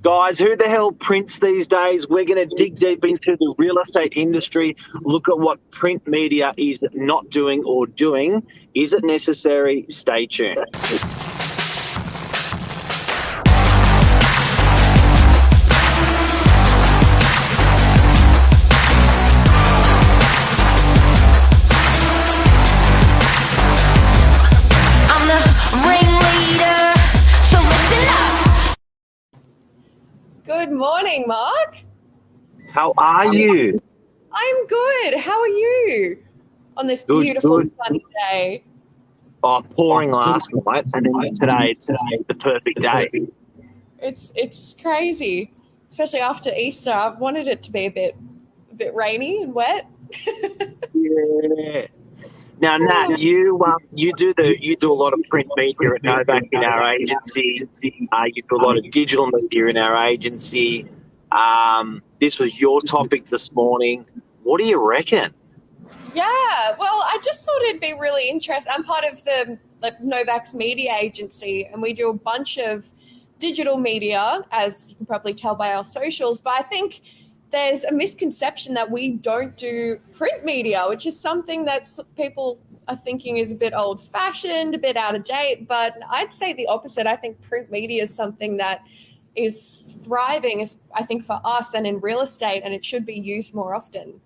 Guys, who the hell prints these days? We're going to dig deep into the real estate industry, look at what print media is not doing or doing. Is it necessary? Stay tuned. I'm the ringleader, so listen up. Good morning, Mark. How are you? I'm good. How are you on this Good, beautiful good. sunny day? Oh, pouring last night, and then today, the perfect day. It's crazy, especially after Easter. I've wanted it to be a bit rainy and wet. Yeah. Now, Nat, you do a lot of print media at Novak in our agency. You do a lot of digital media in our agency. This was your topic this morning. What do you reckon? Yeah, well, I just thought it'd be really interesting. I'm part of the Novak's media agency, and we do a bunch of digital media, as you can probably tell by our socials. But I think there's a misconception that we don't do print media, which is something that people are thinking is a bit old-fashioned, a bit out of date. But I'd say the opposite. I think print media is something that is thriving, I think, for us and in real estate, and it should be used more often.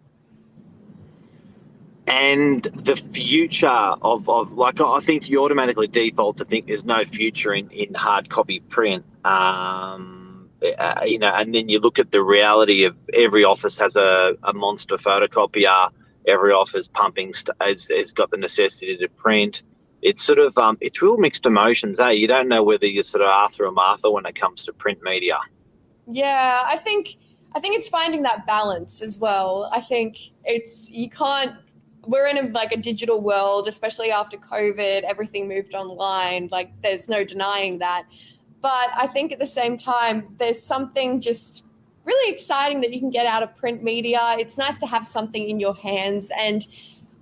And the future of like, I think you automatically default to think there's no future in hard copy print. And then you look at the reality of every office has a monster photocopier. Every office pumping has got the necessity to print. It's sort of it's real mixed emotions. You don't know whether you're sort of Arthur or Martha when it comes to print media. Yeah, I think it's finding that balance as well. I think we're in a digital world, especially after COVID, everything moved online. Like, there's no denying that. But I think at the same time, there's something just really exciting that you can get out of print media. It's nice to have something in your hands. And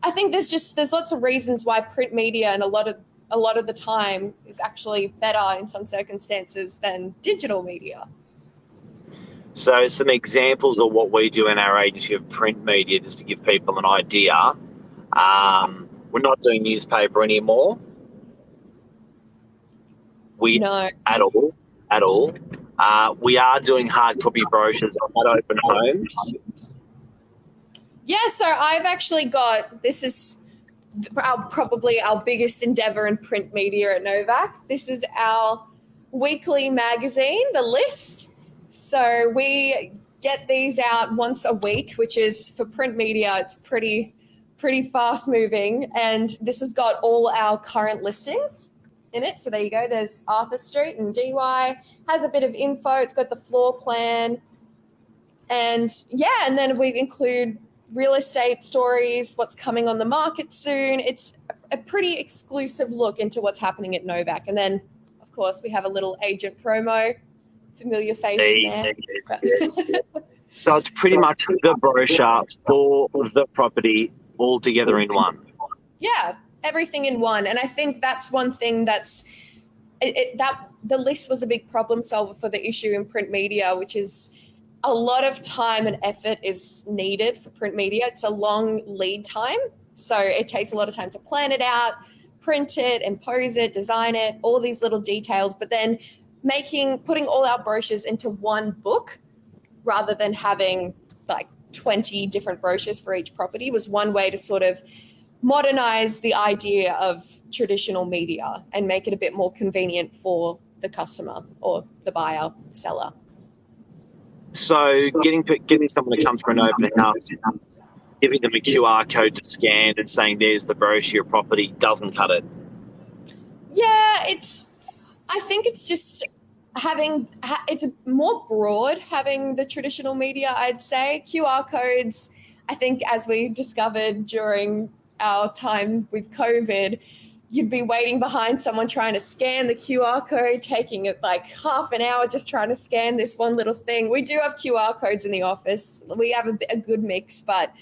I think there's lots of reasons why print media and a lot of the time is actually better in some circumstances than digital media. So some examples of what we do in our agency of print media, just to give people an idea. We're not doing newspaper anymore. No. At all. We are doing hard copy brochures at open homes. Yeah, so I've actually this is probably our biggest endeavor in print media at Novak. This is our weekly magazine, The List. So we get these out once a week, which is, for print media, it's pretty fast moving. And this has got all our current listings in it. So there you go. There's Arthur Street and DY. Has a bit of info. It's got the floor plan. And then we include real estate stories, what's coming on the market soon. It's a pretty exclusive look into what's happening at Novak. And then, of course, we have a little agent promo, familiar face in there. Yes. So it's pretty much the brochure for the property all together in one. Yeah, everything in one. And I think that's one thing that the list was a big problem solver for the issue in print media, which is a lot of time and effort is needed for print media. It's a long lead time. So it takes a lot of time to plan it out, print it, impose it, design it, all these little details. But then putting all our brochures into one book rather than having 20 different brochures for each property was one way to sort of modernize the idea of traditional media and make it a bit more convenient for the customer or the buyer, seller. So getting someone to come to an open house, giving them a QR code to scan and saying there's the brochure property doesn't cut it. Yeah, I think it's just it's more broad having the traditional media, I'd say. QR codes, I think, as we discovered during our time with COVID, you'd be waiting behind someone trying to scan the QR code, taking it half an hour just trying to scan this one little thing. We do have QR codes in the office. We have a good mix, but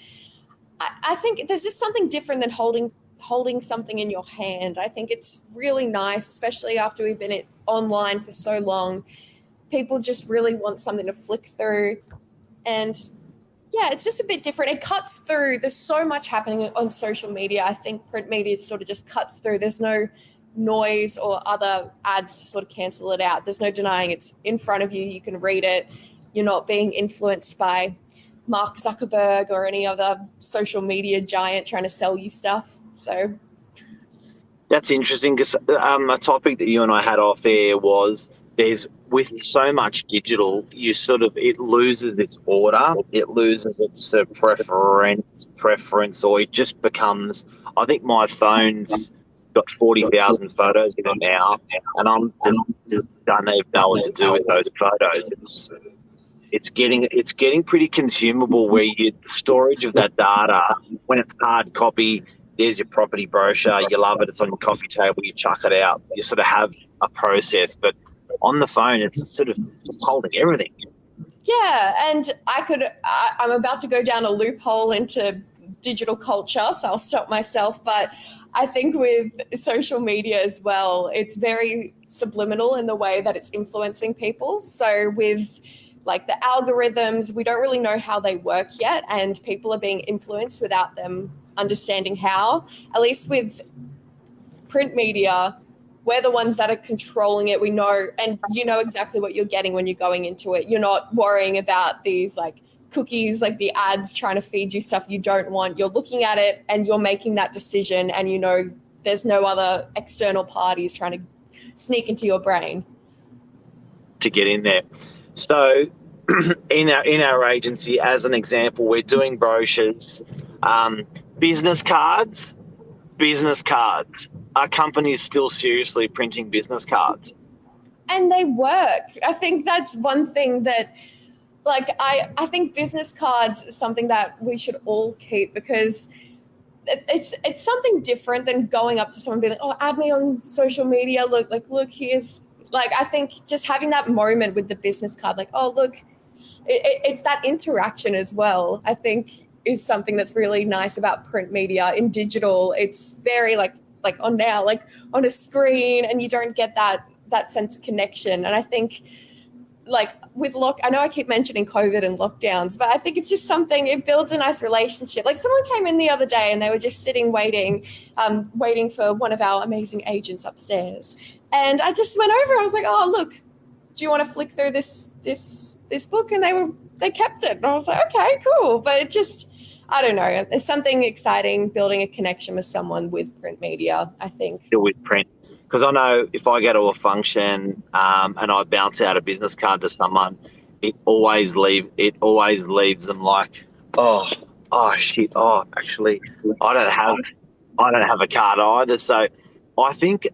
I think there's just something different than holding something in your hand. I think it's really nice, especially after we've been online for so long. People just really want something to flick through. And yeah, it's just a bit different. It cuts through. There's so much happening on social media. I think print media sort of just cuts through. There's no noise or other ads to sort of cancel it out. There's no denying it's in front of you. You can read it. You're not being influenced by Mark Zuckerberg or any other social media giant trying to sell you stuff. So That's interesting because a topic that you and I had off air was there's with so much digital, it loses its order, it loses its preference, or it just becomes. I think my phone's got 40,000 photos in it now, and I'm just don't even know what to do with those photos. It's getting pretty consumable. Where the storage of that data, when it's hard copy, there's your property brochure. You love it. It's on your coffee table. You chuck it out. You sort of have a process, but on the phone, it's sort of just holding everything. yeah, and I'm about to go down a loophole into digital culture, so I'll stop myself. But I think with social media as well, it's very subliminal in the way that it's influencing people. So with like the algorithms, we don't really know how they work yet, and people are being influenced without them understanding how. At least with print media, we're the ones that are controlling it. We know, and you know exactly what you're getting when you're going into it. You're not worrying about these like cookies, like the ads trying to feed you stuff you don't want. You're looking at it and you're making that decision, and you know there's no other external parties trying to sneak into your brain To get in there. So in our agency, as an example, we're doing brochures, business cards. Are companies still seriously printing business cards? and they work. I think that's one thing that, like, I think business cards is something that we should all keep, because it's something different than going up to someone and being like, oh, add me on social media. Look, here's, like, I think just having that moment with the business card, like, oh, look, it's that interaction as well, I think is something that's really nice about print media. In digital, it's very like on now, like on a screen, and you don't get that sense of connection. And I think like with I know I keep mentioning COVID and lockdowns, but I think it's just something, it builds a nice relationship. Like someone came in the other day and they were just sitting waiting for one of our amazing agents upstairs. And I just went over, I was like, oh, look, do you want to flick through this book? And they kept it. And I was like, okay, cool. But it just, I don't know. There's something exciting building a connection with someone with print media, I think. Still with print. Because I know if I go to a function and I bounce out a business card to someone, it always leaves them like, oh shit, actually I don't have a card either. So I think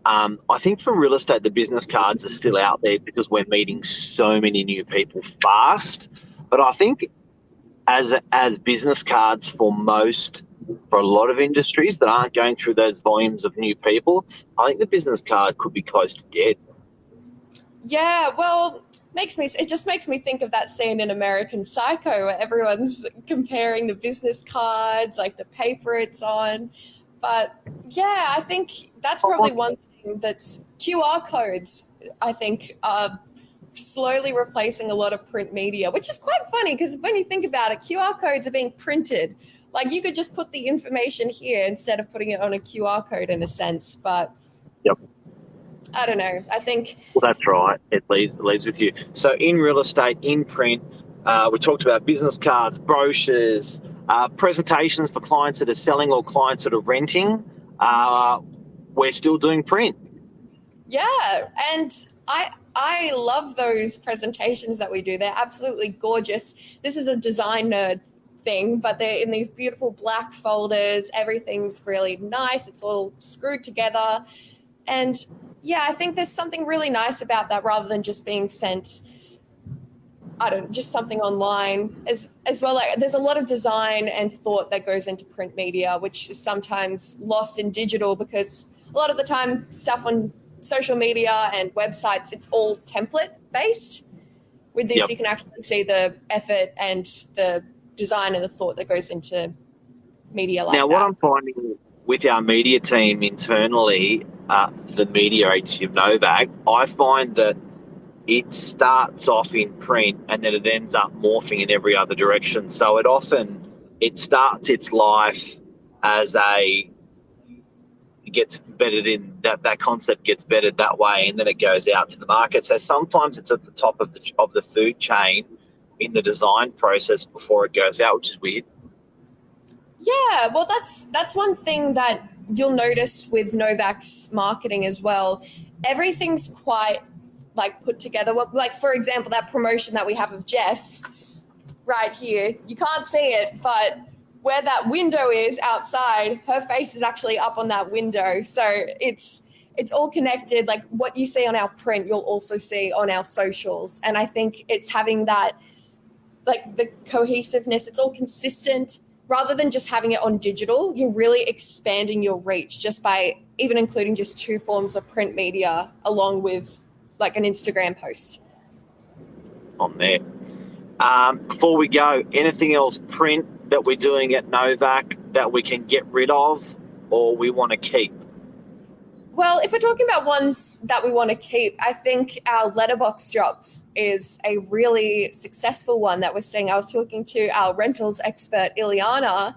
for real estate, the business cards are still out there because we're meeting so many new people fast. But I think as business cards for a lot of industries that aren't going through those volumes of new people, I think the business card could be close to dead. Yeah, well, it just makes me think of that scene in American Psycho where everyone's comparing the business cards, like the paper it's on. But yeah, I think that's probably one thing that's QR codes, I think, are slowly replacing a lot of print media, which is quite funny because when you think about it, QR codes are being printed. Like you could just put the information here instead of putting it on a QR code in a sense. But yep. I don't know. I think... Well, that's right. It leaves with you. So in real estate, in print, we talked about business cards, brochures, presentations for clients that are selling or clients that are renting. We're still doing print. Yeah, and I love those presentations that we do. They're absolutely gorgeous. This is a design nerd thing, but they're in these beautiful black folders. Everything's really nice. It's all screwed together. And yeah, I think there's something really nice about that rather than just being sent, just something online as well. Like, there's a lot of design and thought that goes into print media, which is sometimes lost in digital because a lot of the time stuff on social media and websites, it's all template based. With this, Yep. You can actually see the effort and the design and the thought that goes into media like now, that. what I'm finding with our media team internally, the media agency of Novak, I find that it starts off in print and then it ends up morphing in every other direction. So it starts its life as it gets bedded in, that concept gets bedded that way, and then it goes out to the market. So sometimes it's at the top of the food chain in the design process before it goes out, which is weird. Yeah, well, that's one thing that you'll notice with Novak's marketing as well. Everything's quite like put together. Like, for example, that promotion that we have of Jess right here, you can't see it, but where that window is outside, her face is actually up on that window. So it's all connected. Like what you see on our print, you'll also see on our socials. And I think it's having that, like the cohesiveness, it's all consistent. Rather than just having it on digital, you're really expanding your reach just by even including just 2 forms of print media along with like an Instagram post. On there. Before we go, anything else print that we're doing at Novak that we can get rid of or we want to keep? Well, if we're talking about ones that we want to keep, I think our letterbox drops is a really successful one that we're seeing. I was talking to our rentals expert, Ileana,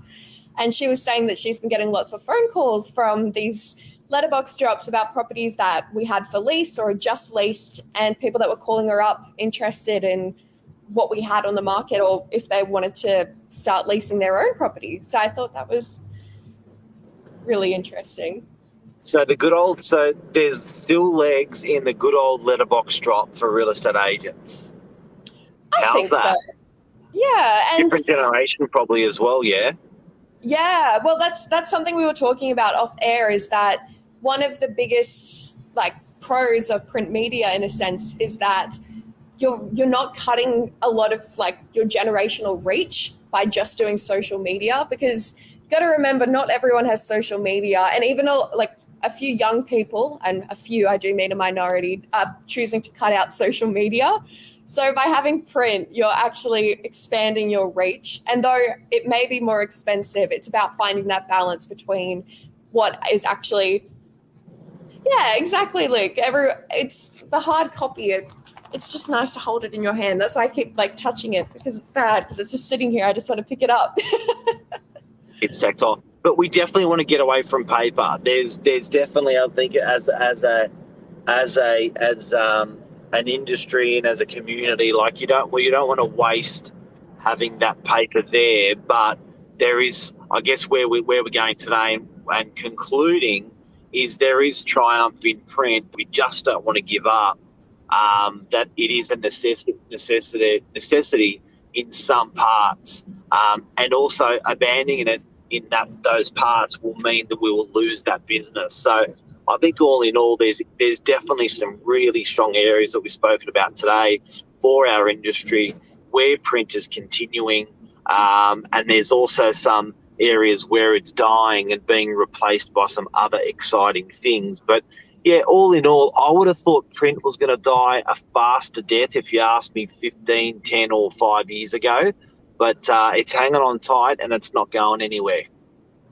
and she was saying that she's been getting lots of phone calls from these letterbox drops about properties that we had for lease or just leased, and people that were calling her up interested in what we had on the market or if they wanted to start leasing their own property. So I thought that was really interesting. So there's still legs in the good old letterbox drop for real estate agents. I think so. Yeah, and different generation probably as well. Yeah. Yeah, well, that's something we were talking about off air. Is that one of the biggest like pros of print media in a sense is that you're not cutting a lot of like your generational reach by just doing social media, because you got to remember not everyone has social media, and even like a few young people, and a few, I do mean a minority, are choosing to cut out social media. So by having print, you're actually expanding your reach. And though it may be more expensive, it's about finding that balance between what is actually, yeah, exactly, Luke. It's the hard copy. It's just nice to hold it in your hand. That's why I keep like touching it, because it's bad, because it's just sitting here. I just want to pick it up. It's tactile. But we definitely want to get away from paper. There's definitely, I think, as an industry and as a community, like you don't want to waste having that paper there. But there is, I guess, where we're going today and concluding is there is triumph in print. We just don't want to give up. That it is a necessity in some parts, and also abandoning it in those parts will mean that we will lose that business. So I think all in all, there's definitely some really strong areas that we've spoken about today for our industry where print is continuing, and there's also some areas where it's dying and being replaced by some other exciting things. But yeah, all in all, I would have thought print was going to die a faster death if you asked me 15, 10 or 5 years ago. But it's hanging on tight and it's not going anywhere.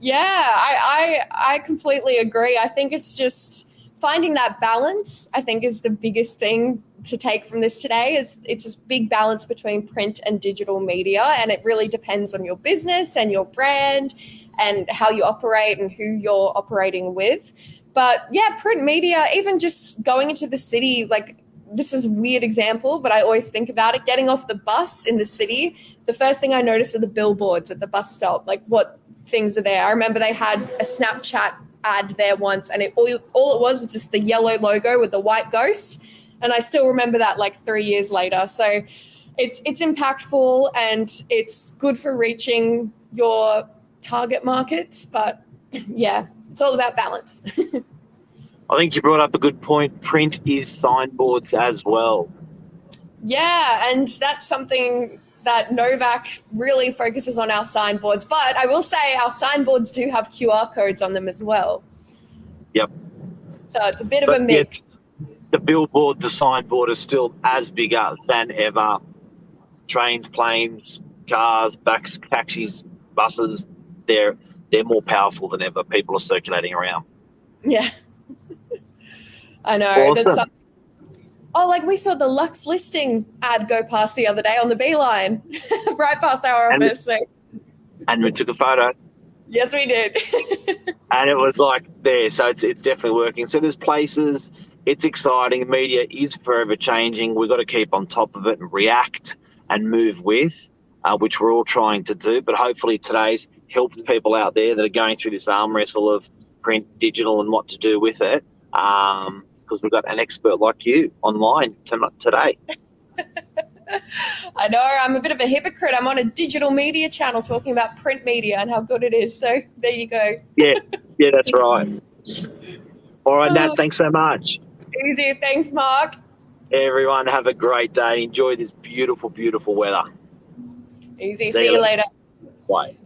Yeah, I completely agree. I think it's just finding that balance, I think, is the biggest thing to take from this today. It's this big balance between print and digital media, and it really depends on your business and your brand and how you operate and who you're operating with. But yeah, print media, even just going into the city, like this is a weird example, but I always think about it. Getting off the bus in the city, the first thing I noticed are the billboards at the bus stop, like what things are there. I remember they had a Snapchat ad there once, and all it was just the yellow logo with the white ghost. And I still remember that like 3 years later. So it's impactful and it's good for reaching your target markets. But yeah, it's all about balance. I think you brought up a good point. Print is signboards as well. Yeah, and that's something that Novak really focuses on, our signboards. But I will say our signboards do have QR codes on them as well. Yep. So it's a bit of a mix. The billboard, the signboard is still as bigger than ever. Trains, planes, cars, taxis, buses, they're more powerful than ever. People are circulating around. Yeah. I know. Awesome. Oh, like we saw the Lux listing ad go past the other day on the Beeline, right past our And- office. So, And we took a photo. yes, we did. And it was like there, so it's definitely working. So there's places, it's exciting. Media is forever changing. We've got to keep on top of it and react and move with, which we're all trying to do. But hopefully today's helped people out there that are going through this arm wrestle of print, digital, and what to do with it. Because we've got an expert like you online today. I know, I'm a bit of a hypocrite. I'm on a digital media channel talking about print media and how good it is. So there you go. Yeah, that's right. All right, Nat, thanks so much. Easy. Thanks, Mark. Everyone, have a great day. Enjoy this beautiful, beautiful weather. Easy. See See you you later. Bye.